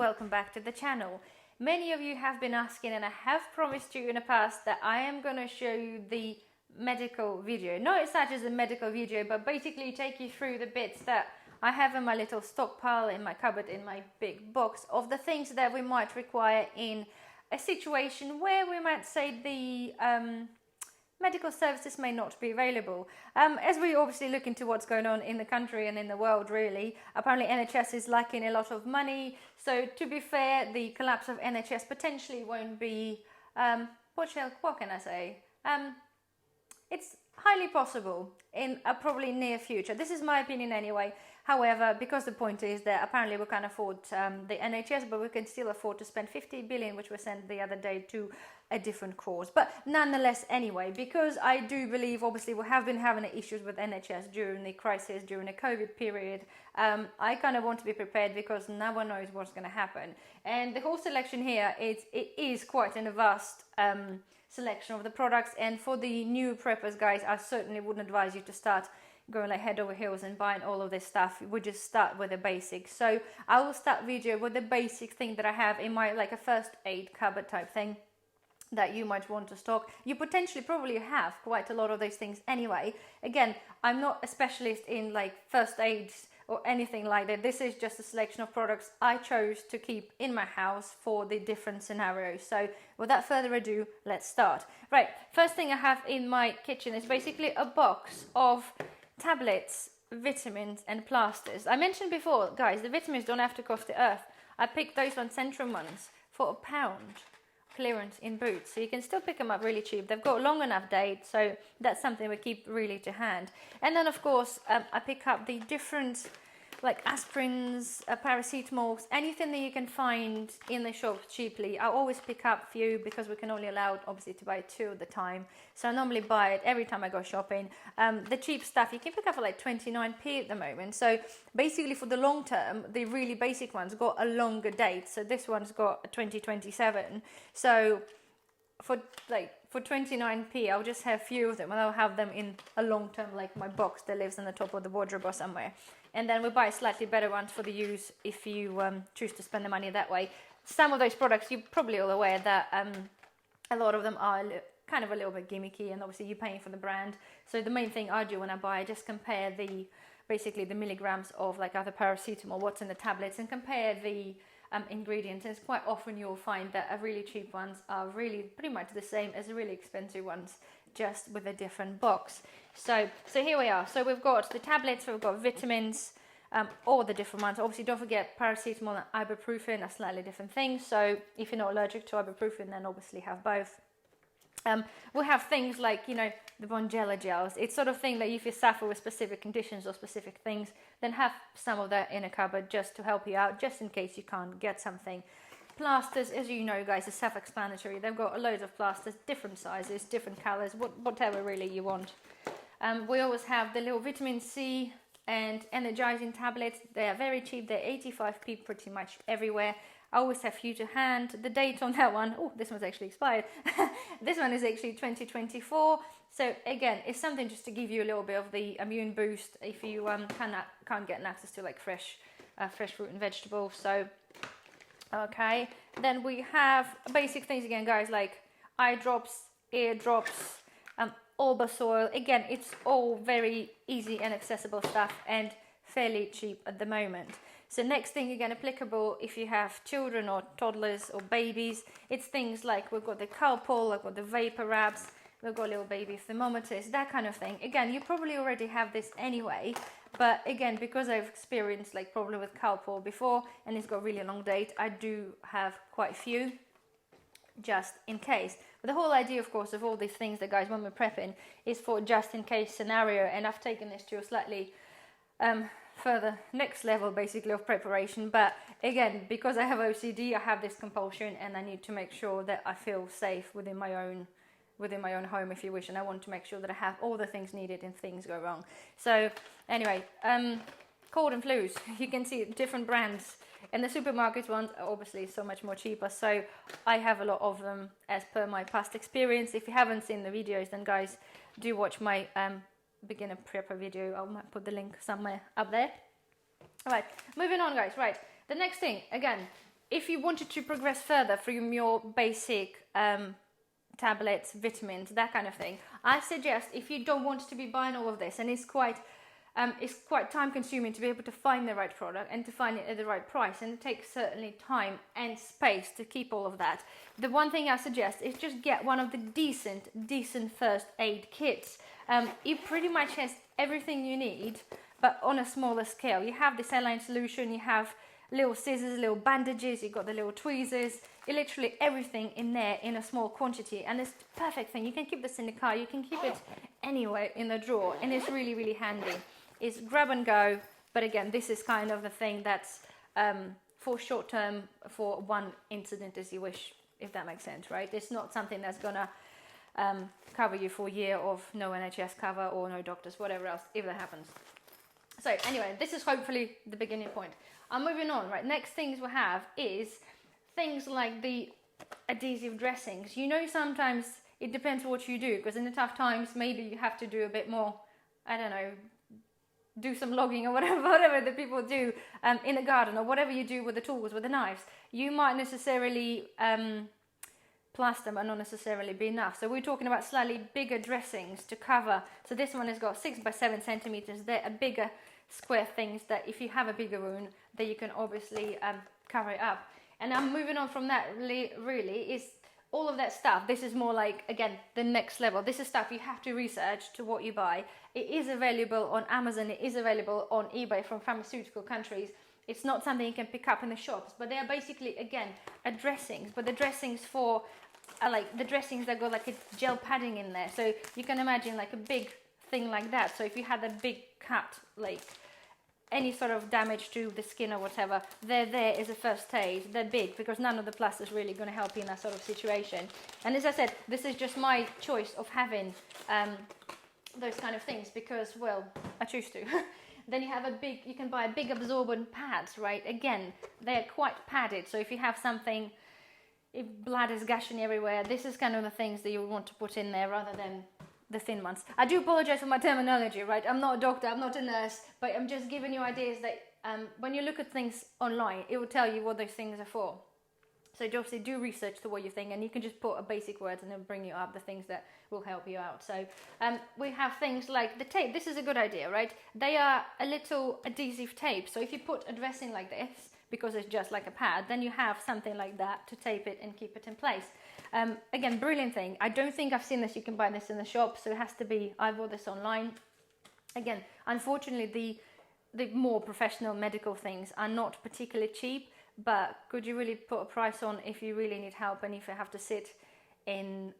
welcome back to the channel. Many of you have been asking, and I have promised you in the past that I am going to show you the medical video. Not such as a medical video, but basically take you through the bits that I have in my little stockpile, in my cupboard, in my big box of the things that we might require in a situation where we might say the medical services may not be available. As we obviously look into what's going on in the country and in the world, really, apparently NHS is lacking a lot of money. So to be fair, the collapse of NHS potentially won't be, what can I say? It's highly possible in a probably near future. This is my opinion anyway. However, because the point is that apparently we can't afford the NHS, but we can still afford to spend 50 billion, which was sent the other day to a different cause. But nonetheless, anyway, because I do believe, obviously, we have been having issues with NHS during the crisis, during the COVID period. I kind of want to be prepared because no one knows what's going to happen. And the whole selection here, it is quite a vast selection of the products. And for the new preppers, guys, I certainly wouldn't advise you to start going like head over heels and buying all of this stuff. We just start with the basics. So I will start video with the basic thing that I have in my like a first aid cupboard type thing that you might want to stock. You potentially probably have quite a lot of those things anyway. Again, I'm not a specialist in like first aids or anything like that. This is just a selection of products I chose to keep in my house for the different scenarios. So without further ado, let's start. Right, first thing I have in my kitchen is basically a box of tablets, vitamins and plasters. I mentioned before, guys, the vitamins don't have to cost the earth. I picked those Centrum ones for £1 clearance in Boots, so you can still pick them up really cheap. They've got long enough date, so that's something we keep really to hand. And then of course I pick up the different like aspirins, paracetamols, anything that you can find in the shop cheaply. I always pick up a few because we can only allow obviously to buy 2 at the time, so I normally buy it every time I go shopping. The cheap stuff you can pick up for like 29p at the moment. So basically for the long term, the really basic ones got a longer date. So this one's got a 2027. So for 29p, I'll just have a few of them and I'll have them in a long term, like my box that lives on the top of the wardrobe or somewhere. And then we buy slightly better ones for the use if you choose to spend the money that way. Some of those products, you're probably all aware that a lot of them are kind of a little bit gimmicky, and obviously you're paying for the brand. So the main thing I do when I buy, I just compare basically the milligrams of like other paracetamol, what's in the tablets, and compare the ingredients. And it's quite often you'll find that really cheap ones are really pretty much the same as the really expensive ones, just with a different box. So here we are. So we've got the tablets, we've got vitamins, all the different ones. Obviously don't forget paracetamol and ibuprofen are slightly different things. So if you're not allergic to ibuprofen, then obviously have both. We'll have things like, you know, the Bonjela gels. It's sort of thing that if you suffer with specific conditions or specific things, then have some of that in a cupboard just to help you out, just in case you can't get something. Plasters, as you know, guys, are self-explanatory. They've got loads of plasters, different sizes, different colors, whatever really you want. We always have the little vitamin C and energizing tablets. They are very cheap. They're 85p pretty much everywhere. I always have few to hand. The date on that one, oh, this one's actually expired. This one is actually 2024. So again, it's something just to give you a little bit of the immune boost if you can't get access to like fresh fruit and vegetables. So okay, then we have basic things again, guys, like eye drops, ear drops, Soil. Again, it's all very easy and accessible stuff and fairly cheap at the moment. So next thing, again, applicable if you have children or toddlers or babies, it's things like we've got the Calpol, I've got the vapor wraps, we've got little baby thermometers, that kind of thing. Again, you probably already have this anyway, but again, because I've experienced like problem with Calpol before and it's got really long date, I do have quite a few just in case. But the whole idea, of course, of all these things that, guys, when we're prepping is for just in case scenario, and I've taken this to a slightly further next level basically of preparation. But again, because I have OCD, I have this compulsion and I need to make sure that I feel safe within my own home, if you wish, and I want to make sure that I have all the things needed if things go wrong. So anyway, cold and flus, you can see different brands, and the supermarket ones are obviously so much more cheaper, so I have a lot of them as per my past experience. If you haven't seen the videos, then guys, do watch my beginner prepper video. I might put the link somewhere up there. All right, moving on, guys. Right, the next thing, again, if you wanted to progress further from your basic tablets, vitamins, that kind of thing, I suggest, if you don't want to be buying all of this, and it's quite time consuming to be able to find the right product and to find it at the right price, and it takes certainly time and space to keep all of that. The one thing I suggest is just get one of the decent first aid kits. It pretty much has everything you need, but on a smaller scale. You have the saline solution, you have little scissors, little bandages, you've got the little tweezers, literally everything in there in a small quantity, and it's the perfect thing. You can keep this in the car, you can keep it anywhere in the drawer, and it's really, really handy. It's grab and go, but again, this is kind of the thing that's for short term, for one incident as you wish, if that makes sense, right? It's not something that's gonna cover you for a year of no NHS cover or no doctors, whatever else, if that happens. So anyway, this is hopefully the beginning point. I'm moving on, right? Next things we have is things like the adhesive dressings. You know, sometimes it depends what you do, because in the tough times, maybe you have to do a bit more, I don't know, do some logging or whatever the people do in the garden, or whatever you do with the tools, with the knives. You might necessarily plaster might not necessarily be enough. So we're talking about slightly bigger dressings to cover. So this one has got 6 by 7 centimeters. They're a bigger square things that if you have a bigger wound, that you can obviously cover it up. And I'm moving on from that. Really is all of that stuff. This is more like, again, the next level. This is stuff you have to research to what you buy. It is available on Amazon. It is available on eBay from pharmaceutical countries. It's not something you can pick up in the shops, but they are basically, again, dressings. But the dressings for like the dressings that got like a gel padding in there. So you can imagine like a big thing like that. So if you had a big cut, like any sort of damage to the skin or whatever, they're there as a first aid. They're big because none of the plaster is really going to help you in that sort of situation. And as I said, this is just my choice of having those kind of things because, well, I choose to. Then you have you can buy a big absorbent pads, right? Again, they're quite padded. So if you have something, if blood is gushing everywhere, this is kind of the things that you would want to put in there rather than the thin ones. I do apologize for my terminology, right? I'm not a doctor, I'm not a nurse, but I'm just giving you ideas that when you look at things online, it will tell you what those things are for. So obviously do research to what you think, and you can just put a basic words and it'll bring you up the things that will help you out. So we have things like the tape. This is a good idea, right? They are a little adhesive tape. So if you put a dressing like this, because it's just like a pad, then you have something like that to tape it and keep it in place. Again, brilliant thing. I don't think I've seen this. You can buy this in the shop, so it has to be, I bought this online. Again, unfortunately, the more professional medical things are not particularly cheap, but could you really put a price on if you really need help and if you have to sit in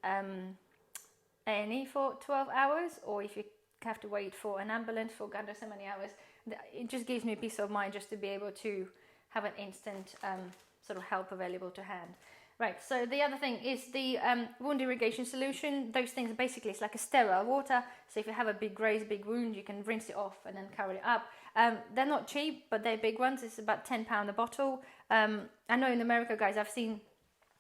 A&E for 12 hours, or if you have to wait for an ambulance for God knows so many hours? It just gives me peace of mind just to be able to have an instant sort of help available to hand. Right, so the other thing is the wound irrigation solution. Those things basically, it's like a sterile water. So if you have a big graze, big wound, you can rinse it off and then cover it up. They're not cheap, but they're big ones. It's about £10 a bottle. I know in America, guys, I've seen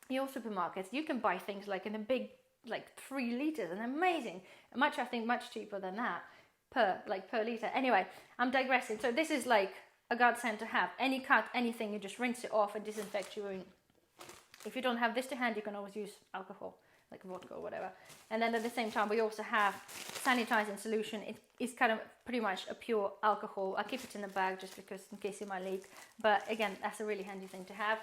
your supermarkets, you can buy things like in a big, like 3 litres, and amazing. I think much cheaper than that per litre. Anyway, I'm digressing. So this is like a godsend to have. Any cut, anything, you just rinse it off and disinfect your wound. If you don't have this to hand, you can always use alcohol, like vodka or whatever. And then at the same time, we also have sanitizing solution. It is kind of pretty much a pure alcohol. I keep it in the bag just because in case it might leak. But again, that's a really handy thing to have.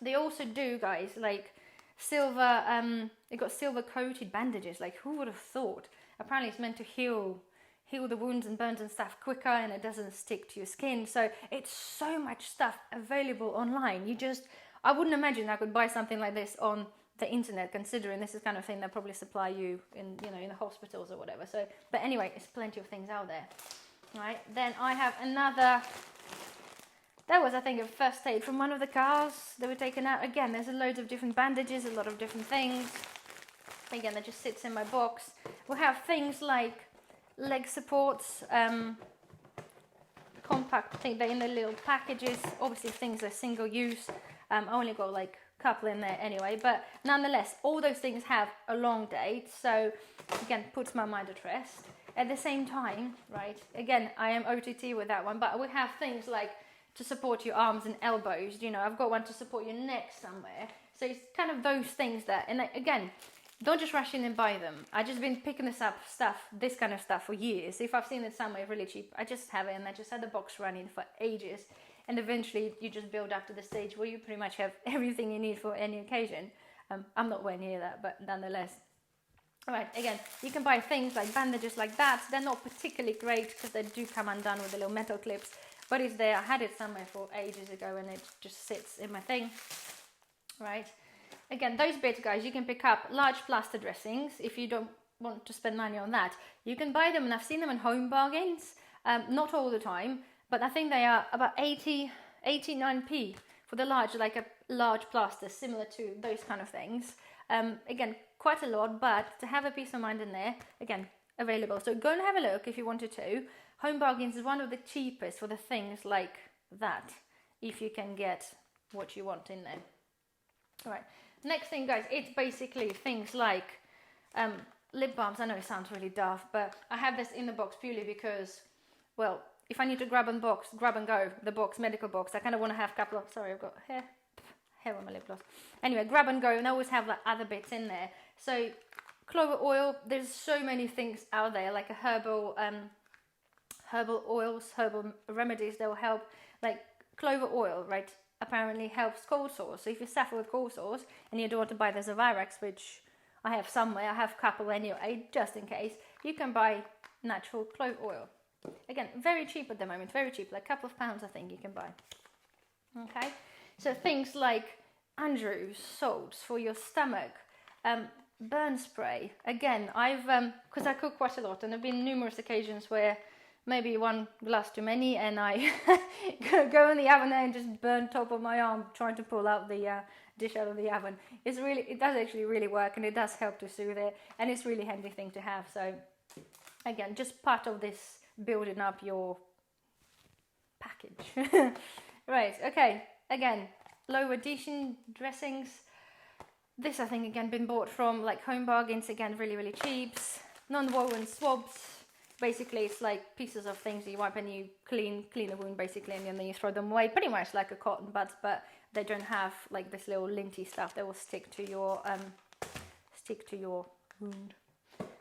They also do, guys, like silver, they got silver coated bandages. Like, who would have thought? Apparently it's meant to heal the wounds and burns and stuff quicker, and it doesn't stick to your skin. So it's so much stuff available online. I wouldn't imagine I could buy something like this on the internet, considering this is kind of thing that probably supply you in the hospitals or whatever. So, but anyway, there's plenty of things out there. Right, then I have another. That was, I think, a first aid from one of the cars that were taken out. Again, there's loads of different bandages, a lot of different things. Again, that just sits in my box. We have things like leg supports, compact thing. They're in the little packages. Obviously, things are single use. I only got like a couple in there anyway, but nonetheless, all those things have a long date. So again, puts my mind at rest. At the same time, right? Again, I am OTT with that one, but we have things like to support your arms and elbows. You know, I've got one to support your neck somewhere. So it's kind of those things that, and again, don't just rush in and buy them. I've just been picking this kind of stuff for years. If I've seen it somewhere really cheap, I just have it, and I just had the box running for ages. And eventually you just build up to the stage where you pretty much have everything you need for any occasion. I'm not nowhere near that, but nonetheless. All right, again, you can buy things like bandages like that. They're not particularly great because they do come undone with the little metal clips, but it's there. I had it somewhere for ages ago and it just sits in my thing. Right, again, those bits, guys, you can pick up large plaster dressings if you don't want to spend money on that. You can buy them, and I've seen them in home bargains, not all the time, but I think they are about 89p for the large, like a large plaster, similar to those kind of things. Again, quite a lot, but to have a peace of mind in there, again, available. So go and have a look if you wanted to. Home bargains is one of the cheapest for the things like that, if you can get what you want in there. All right, next thing, guys, it's basically things like lip balms. I know it sounds really daft, but I have this in the box purely because, well, if I need to grab and go, the box, medical box, I kind of want to have a couple of, sorry, I've got hair on my lip gloss. Anyway, grab and go, and I always have like other bits in there. So clover oil, there's so many things out there, like a herbal oils, herbal remedies that will help. Like clover oil, right, apparently helps cold sores. So if you suffer with cold sores and you don't want to buy the Zavirax, which I have somewhere, I have a couple anyway, just in case, you can buy natural clove oil. Again, very cheap at the moment, very cheap, like a couple of pounds I think you can buy. Okay, so things like Andrew's salts for your stomach, burn spray. Again, I've, because I cook quite a lot, and there have been numerous occasions where maybe one glass too many and I go in the oven and just burn top of my arm trying to pull out the dish out of the oven. It does actually really work, and it does help to soothe it, and it's really handy thing to have. So again, just part of this building up your package. Right, okay, again, low adhesion dressings. This I think again been bought from like home bargains, again really cheap. Non-woven swabs. Basically it's like pieces of things you wipe and you clean a wound basically, and then you throw them away, pretty much like a cotton bud, but they don't have like this little linty stuff that will stick to your wound.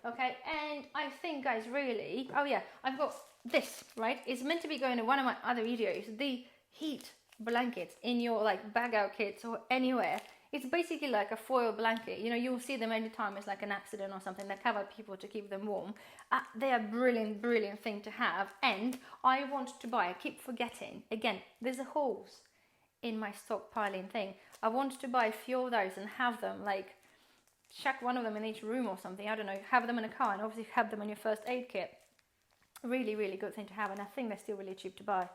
Okay, and I think, guys, really, oh yeah, I've got this, right? It's meant to be going in one of my other videos, the heat blankets in your like bag out kits or anywhere. It's basically like a foil blanket. You know, you'll see them anytime it's like an accident or something. They cover people to keep them warm. They are brilliant thing to have. And I want to buy, I keep forgetting, again, there's a holes in my stockpiling thing. I want to buy a few of those and have them like, chuck one of them in each room or something, I don't know, have them in a car, and obviously have them in your first aid kit. Really good thing to have, and I think they're still really cheap to buy.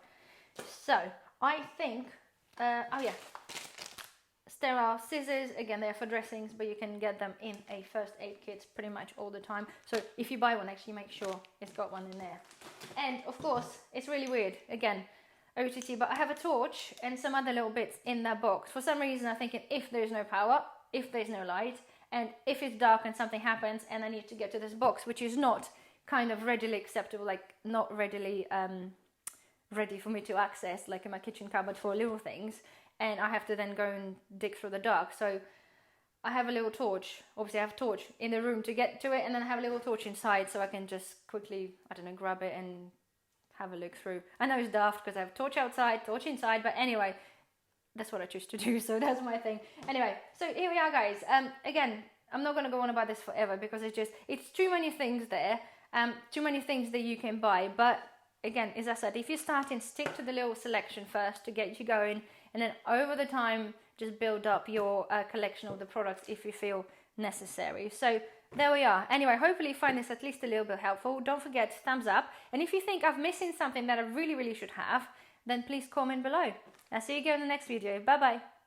So I think, oh yeah, sterile scissors, again they're for dressings, but you can get them in a first aid kit pretty much all the time. So if you buy one, actually make sure it's got one in there. And of course, it's really weird, again, OTT, but I have a torch and some other little bits in that box. For some reason I'm thinking, if there's no power, if there's no light, and if it's dark and something happens and I need to get to this box, which is not kind of readily acceptable, like not readily ready for me to access, like in my kitchen cupboard for little things, and I have to then go and dig through the dark. So I have a little torch, obviously I have a torch in the room to get to it, and then I have a little torch inside so I can just quickly, I don't know, grab it and have a look through. I know it's daft because I have a torch outside, torch inside, but anyway, that's what I choose to do, so that's my thing. Anyway, so here we are, guys. Again, I'm not going to go on about this forever because it's too many things there, too many things that you can buy. But again, as I said, if you're starting, stick to the little selection first to get you going, and then over the time, just build up your collection of the products if you feel necessary. So there we are. Anyway, hopefully you find this at least a little bit helpful. Don't forget, thumbs up. And if you think I'm missing something that I really should have, then please comment below. I'll see you again in the next video. Bye bye.